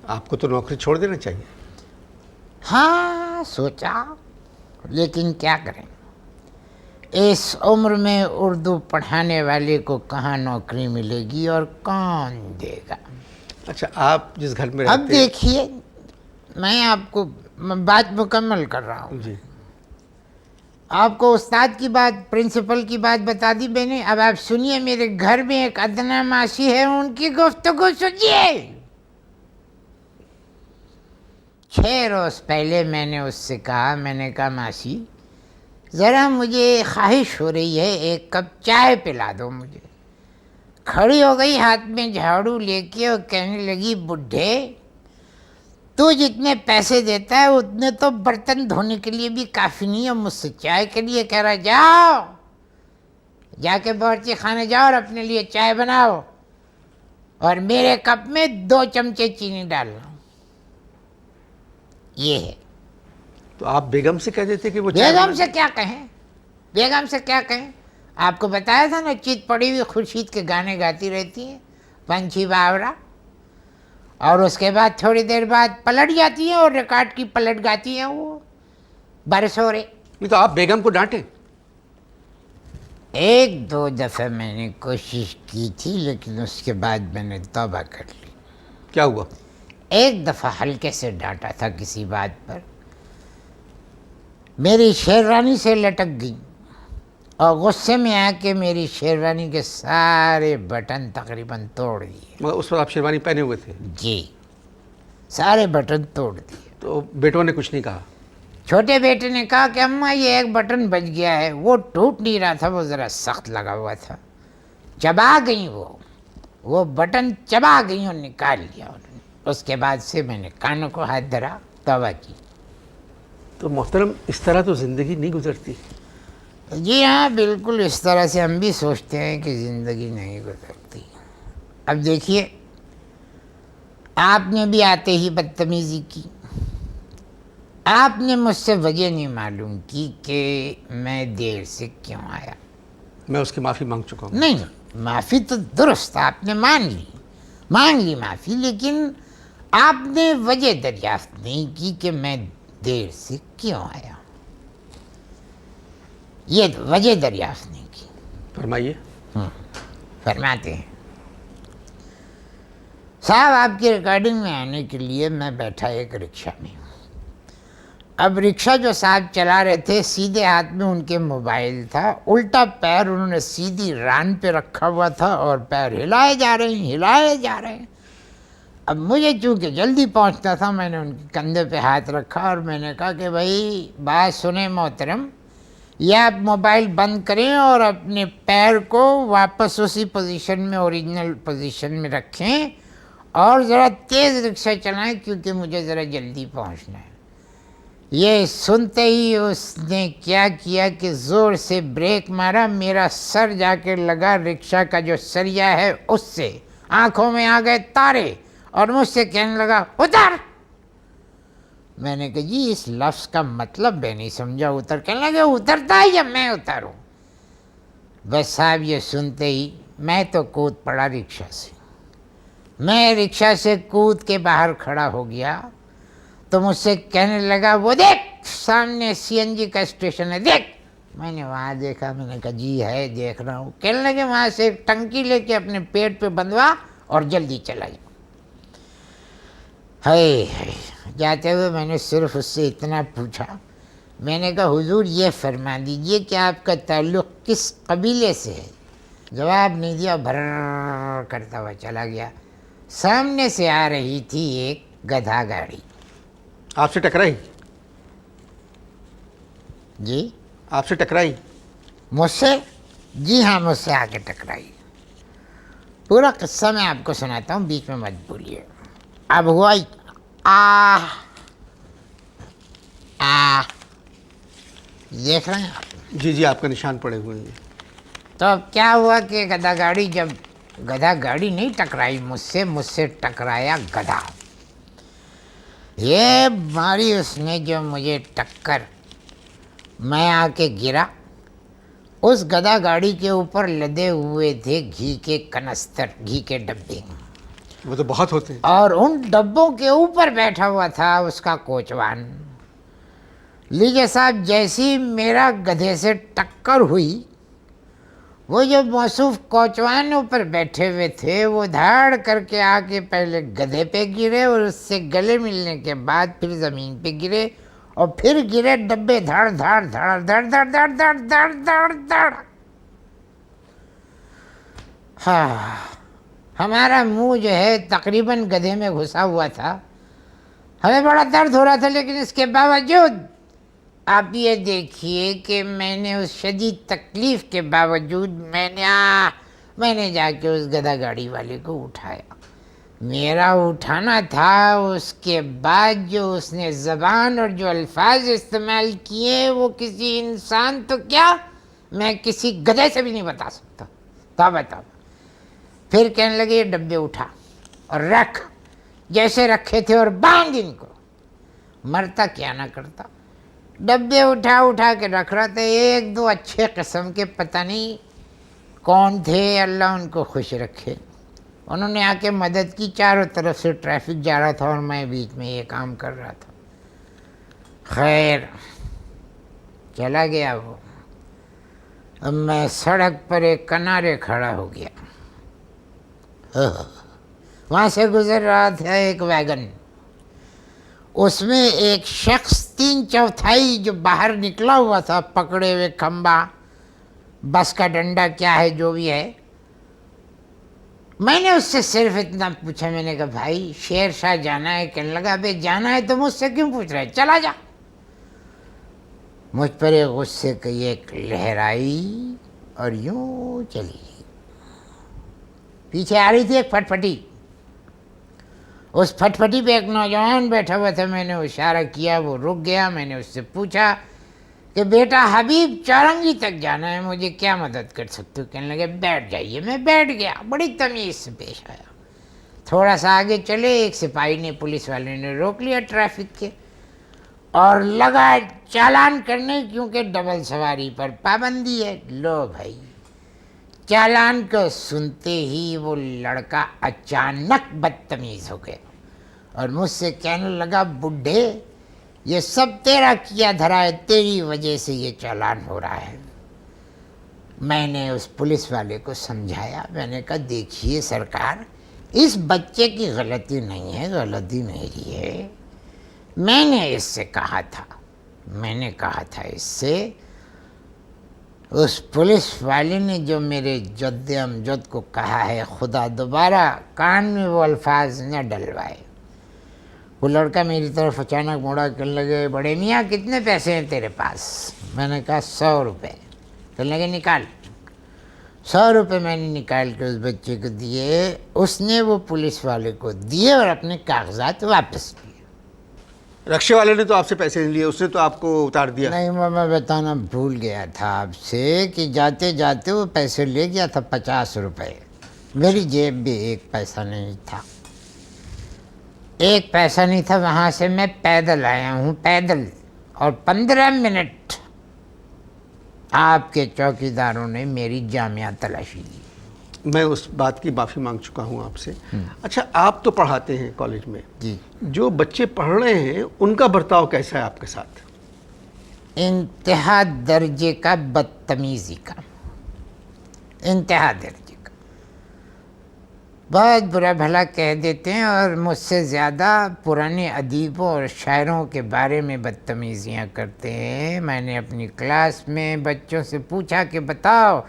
آپ کو تو نوکری چھوڑ دینا چاہیے. ہاں سوچا، لیکن کیا کریں، اس عمر میں اردو پڑھانے والے کو کہاں نوکری ملے گی اور کون دے گا. اچھا، آپ جس گھر میں اب رہتے. دیکھیے، میں آپ کو بات مکمل کر رہا ہوں. جی. آپ کو استاد کی بات، پرنسپل کی بات بتا دی میں نے. اب آپ سنیے، میرے گھر میں ایک ادنا ماسی ہے، ان کی گفتگو سنیے. 6 روز پہلے میں نے اس سے کہا، میں نے کہا ماسی ذرا مجھے خواہش ہو رہی ہے، ایک کپ چائے پلا دو مجھے. کھڑی ہو گئی ہاتھ میں جھاڑو لے کے اور کہنے لگی، بڈھے تو جتنے پیسے دیتا ہے اتنے تو برتن دھونے کے لیے بھی کافی نہیں ہے، مجھ سے چائے کے لیے کہہ رہا. جاؤ جا کے باورچی خانے جاؤ اور اپنے لیے چائے بناؤ اور میرے کپ میں 2 چمچے چینی ڈالنا. یہ ہے. تو آپ بیگم سے کہہ دیتے کہ وہ چائے بیگم بنا سے کیا کہیں، بیگم سے کیا کہیں. آپ کو بتایا تھا نا، چیت پڑی ہوئی خورشید کے گانے گاتی رہتی ہے، پنچھی باورا، اور اس کے بعد تھوڑی دیر بعد پلٹ جاتی ہیں اور ریکارڈ کی پلٹ گاتی ہیں وہ برسورے. نہیں تو آپ بیگم کو ڈانٹیں. 1-2 دفعہ میں نے کوشش کی تھی، لیکن اس کے بعد میں نے توبہ کر لی. کیا ہوا؟ ایک دفعہ ہلکے سے ڈانٹا تھا کسی بات پر، میری شیروانی سے لٹک گئی اور غصے میں آ کے میری شیروانی کے سارے بٹن تقریباً توڑ دیے. مگر اس وقت آپ شیروانی پہنے ہوئے تھے. جی، سارے بٹن توڑ دیے. تو بیٹوں نے کچھ نہیں کہا؟ چھوٹے بیٹے نے کہا کہ اماں یہ ایک بٹن بچ گیا ہے، وہ ٹوٹ نہیں رہا تھا، وہ ذرا سخت لگا ہوا تھا. چبا گئی وہ بٹن چبا گئی اور نکال لیا انہوں نے. اس کے بعد سے میں نے کانوں کو ہاتھ دھرا، توبہ کی. تو محترم، اس طرح تو زندگی نہیں گزرتی. جی ہاں، بالکل اس طرح سے ہم بھی سوچتے ہیں کہ زندگی نہیں گزرتی. اب دیکھیے، آپ نے بھی آتے ہی بدتمیزی کی. آپ نے مجھ سے وجہ نہیں معلوم کی کہ میں دیر سے کیوں آیا. میں اس کی معافی مانگ چکا ہوں. نہیں، معافی تو درست آپ نے مانگ لی معافی، لیکن آپ نے وجہ دریافت نہیں کی کہ میں دیر سے کیوں آیا. یہ وجہ دریافت نہیں کی. فرمائیے. فرماتے ہیں، صاحب آپ کی ریکارڈنگ میں آنے کے لیے میں بیٹھا ایک رکشہ میں. اب رکشہ جو صاحب چلا رہے تھے، سیدھے ہاتھ میں ان کے موبائل تھا، الٹا پیر انہوں نے سیدھی ران پہ رکھا ہوا تھا اور پیر ہلائے جا رہے ہیں. اب مجھے چونکہ جلدی پہنچنا تھا، میں نے ان کے کندھے پہ ہاتھ رکھا اور میں نے کہا کہ بھائی بات سنیں محترم، یا آپ موبائل بند کریں اور اپنے پیر کو واپس اسی پوزیشن میں، اوریجنل پوزیشن میں رکھیں اور ذرا تیز رکشہ چلائیں کیونکہ مجھے ذرا جلدی پہنچنا ہے. یہ سنتے ہی اس نے کیا کیا کہ زور سے بریک مارا، میرا سر جا کے لگا رکشہ کا جو سریا ہے اس سے. آنکھوں میں آ گئے تارے اور مجھ سے کہنے لگا اتر. میں نے کہا جی اس لفظ کا مطلب میں نہیں سمجھا. اتر کہنے لگا اترتا ہے یا میں اتروں؟ بس صاحب یہ سنتے ہی میں تو کود پڑا رکشہ سے. میں رکشہ سے کود کے باہر کھڑا ہو گیا تو مجھ سے کہنے لگا وہ دیکھ سامنے سی این جی کا اسٹیشن ہے دیکھ. میں نے وہاں دیکھا، میں نے کہا جی ہے دیکھ رہا ہوں. کہنے لگے وہاں سے ایک ٹنکی لے کے اپنے پیٹ پہ بندھوا اور جلدی چلا جا. جاتے ہوئے میں نے صرف اس سے اتنا پوچھا، میں نے کہا حضور یہ فرما دیجئے کہ آپ کا تعلق کس قبیلے سے ہے؟ جواب نہیں دیا، بھر کرتا ہوا چلا گیا. سامنے سے آ رہی تھی ایک گدھا گاڑی. آپ سے ٹکرائی؟ جی آپ سے ٹکرائی؟ مجھ سے؟ جی ہاں، مجھ سے آ کے ٹکرائی. پورا قصہ میں آپ کو سناتا ہوں، بیچ میں مت بولیے. اب ہوا دیکھ رہے ہیں آپ؟ جی آپ کا نشان پڑے ہوئے ہیں. تو اب کیا ہوا کہ گدھا گاڑی نہیں ٹکرائی مجھ سے ٹکرایا گدھا. یہ ماری اس نے جو مجھے ٹکر، میں آ کے گرا. اس گدھا گاڑی کے اوپر لدے ہوئے تھے گھی کے کنستر، گھی کے ڈبے. وہ تو بہت ہوتے ہیں. اور ان ڈبوں کے اوپر بیٹھا ہوا تھا اس کا کوچوان. لیجیے صاحب، جیسی میرا گدھے سے ٹکر ہوئی، وہ جو موصوف کوچوان اوپر بیٹھے ہوئے تھے وہ دھاڑ کر کے آ کے پہلے گدھے پہ گرے اور اس سے گلے ملنے کے بعد پھر زمین پہ گرے اور پھر گرے ڈبے دھڑ دھڑ دھڑ دھڑ دھڑ دھڑ دھڑ دھڑ دھڑ دھڑ. ہاں، ہمارا منہ جو ہے تقریباً گدھے میں گھسا ہوا تھا. ہمیں بڑا درد ہو رہا تھا، لیکن اس کے باوجود آپ یہ دیکھیے کہ میں نے اس شدید تکلیف کے باوجود میں نے جا کے اس گدھا گاڑی والے کو اٹھایا. میرا اٹھانا تھا، اس کے بعد جو اس نے زبان اور جو الفاظ استعمال کیے وہ کسی انسان تو کیا، میں کسی گدھے سے بھی نہیں بتا سکتا. توبہ. پھر کہنے لگے یہ ڈبے اٹھا اور رکھ، جیسے رکھے تھے، اور باندھ ان کو. مرتا کیا نہ کرتا. ڈبے اٹھا کے رکھ رہا تھا. ایک دو اچھے قسم کے پتہ نہیں کون تھے، اللہ ان کو خوش رکھے، انہوں نے آ کے مدد کی. چاروں طرف سے ٹریفک جا رہا تھا اور میں بیچ میں یہ کام کر رہا تھا. خیر، چلا گیا وہ. اب میں سڑک پر ایک کنارے کھڑا ہو گیا. وہاں سے گزر رہا تھا ایک ویگن، اس میں ایک شخص 3/4 جو باہر نکلا ہوا تھا پکڑے ہوئے کھمبا، بس کا ڈنڈا کیا ہے جو بھی ہے. میں نے اس سے صرف اتنا پوچھا، میں نے کہا بھائی شیر شاہ جانا ہے؟ کہنے لگا بے جانا ہے تو مجھ سے کیوں پوچھ رہا ہے، چلا جا. مجھ پر ایک غصے کی ایک لہر آئی اور یوں چلی. پیچھے آ رہی تھی ایک پھٹ پھٹی، اس پھٹ پھٹی پہ ایک نوجوان بیٹھا ہوا تھا. میں نے اشارہ کیا، وہ رک گیا. میں نے اس سے پوچھا کہ بیٹا حبیب چورنگی تک جانا ہے، مجھے کیا مدد کر سکتے ہو؟ کہنے لگے بیٹھ جائیے. میں بیٹھ گیا. بڑی تمیز سے پیش آیا. تھوڑا سا آگے چلے، ایک سپاہی نے، پولیس والے نے روک لیا ٹریفک کے اور لگا چالان کرنے، کیونکہ ڈبل سواری پر پابندی ہے. لو بھائی، چالان کو سنتے ہی وہ لڑکا اچانک بدتمیز ہو گیا اور مجھ سے کہنے لگا بڈھے یہ سب تیرا کیا دھرا ہے، تیری وجہ سے یہ چالان ہو رہا ہے. میں نے اس پولیس والے کو سمجھایا. میں نے کہا دیکھیے سرکار، اس بچے کی غلطی نہیں ہے، غلطی میری ہے. میں نے اس سے کہا تھا اس سے. اس پولیس والے نے جو میرے جد امجد کو کہا ہے، خدا دوبارہ کان میں وہ الفاظ نہ ڈلوائے. وہ لڑکا میری طرف اچانک مڑا، کہنے لگے بڑے میاں کتنے پیسے ہیں تیرے پاس؟ میں نے کہا 100 روپے. کہنے لگے نکال. 100 روپے میں نے نکال کے اس بچے کو دیے. اس نے وہ پولیس والے کو دیے اور اپنے کاغذات واپس لیے. رکشے والے نے تو آپ سے پیسے نہیں لیے، اس نے تو آپ کو اتار دیا. نہیں، میں بتانا بھول گیا تھا آپ سے کہ جاتے جاتے وہ پیسے لے گیا تھا 50 روپے. میری جیب بھی ایک پیسہ نہیں تھا. وہاں سے میں پیدل آیا ہوں، پیدل. اور 15 منٹ آپ کے چوکیداروں نے میری جامعہ تلاشی لی. میں اس بات کی معافی مانگ چکا ہوں آپ سے. اچھا، آپ تو پڑھاتے ہیں کالج میں، جی. جو بچے پڑھ رہے ہیں ان کا برتاؤ کیسا ہے آپ کے ساتھ؟ انتہا درجے کا بدتمیزی کا، انتہا درجے کا. بہت برا بھلا کہہ دیتے ہیں اور مجھ سے زیادہ پرانے ادیبوں اور شاعروں کے بارے میں بدتمیزیاں کرتے ہیں. میں نے اپنی کلاس میں بچوں سے پوچھا کہ بتاؤ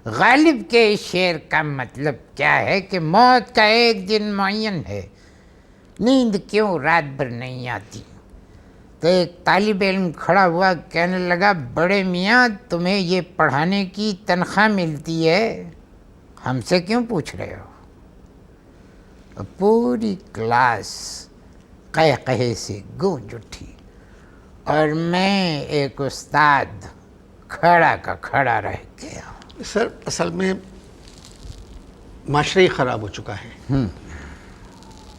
غالب کے اس شعر کا مطلب کیا ہے کہ موت کا ایک دن معین ہے، نیند کیوں رات بھر نہیں آتی؟ تو ایک طالب علم کھڑا ہوا، کہنے لگا بڑے میاں تمہیں یہ پڑھانے کی تنخواہ ملتی ہے، ہم سے کیوں پوچھ رہے ہو؟ پوری کلاس قہقہے سے گونج اٹھی اور میں ایک استاد کھڑا کا کھڑا رہ گیا. سر اصل میں معاشرہ ہی خراب ہو چکا ہے،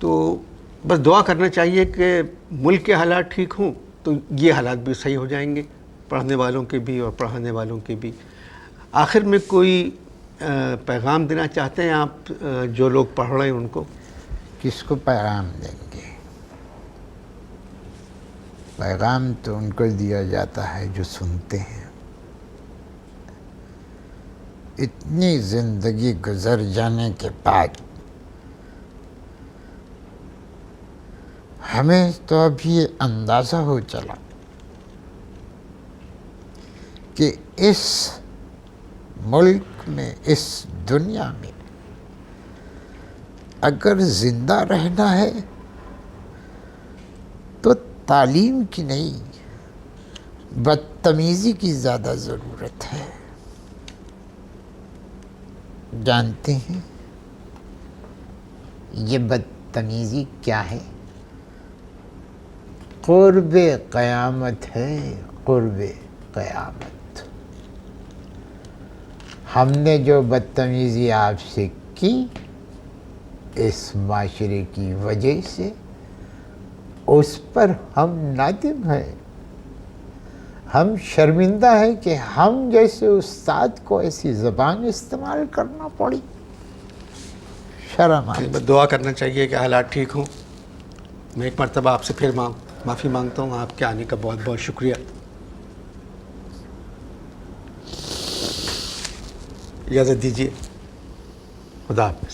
تو بس دعا کرنا چاہیے کہ ملک کے حالات ٹھیک ہوں تو یہ حالات بھی صحیح ہو جائیں گے، پڑھنے والوں کے بھی اور پڑھانے والوں کے بھی. آخر میں کوئی پیغام دینا چاہتے ہیں آپ جو لوگ پڑھ رہے ہیں ان کو؟ کس کو پیغام دیں گے؟ پیغام تو ان کو دیا جاتا ہے جو سنتے ہیں۔ اتنی زندگی گزر جانے کے بعد ہمیں تو اب یہ اندازہ ہو چلا کہ اس ملک میں، اس دنیا میں اگر زندہ رہنا ہے تو تعلیم کی نہیں، بدتمیزی کی زیادہ ضرورت ہے۔ جانتے ہیں یہ بدتمیزی کیا ہے؟ قرب قیامت ہے، قرب قیامت۔ ہم نے جو بدتمیزی آپ سے کی اس معاشرے کی وجہ سے، اس پر ہم نادم ہیں، ہم شرمندہ ہیں کہ ہم جیسے استاد کو ایسی زبان استعمال کرنا پڑی۔ شرم آئی۔ بس دعا کرنا چاہیے کہ حالات ٹھیک ہوں۔ میں ایک مرتبہ آپ سے پھر معافی مانگتا ہوں، آپ کے آنے کا بہت بہت شکریہ۔ اجازت دیجیے، خدا حافظ۔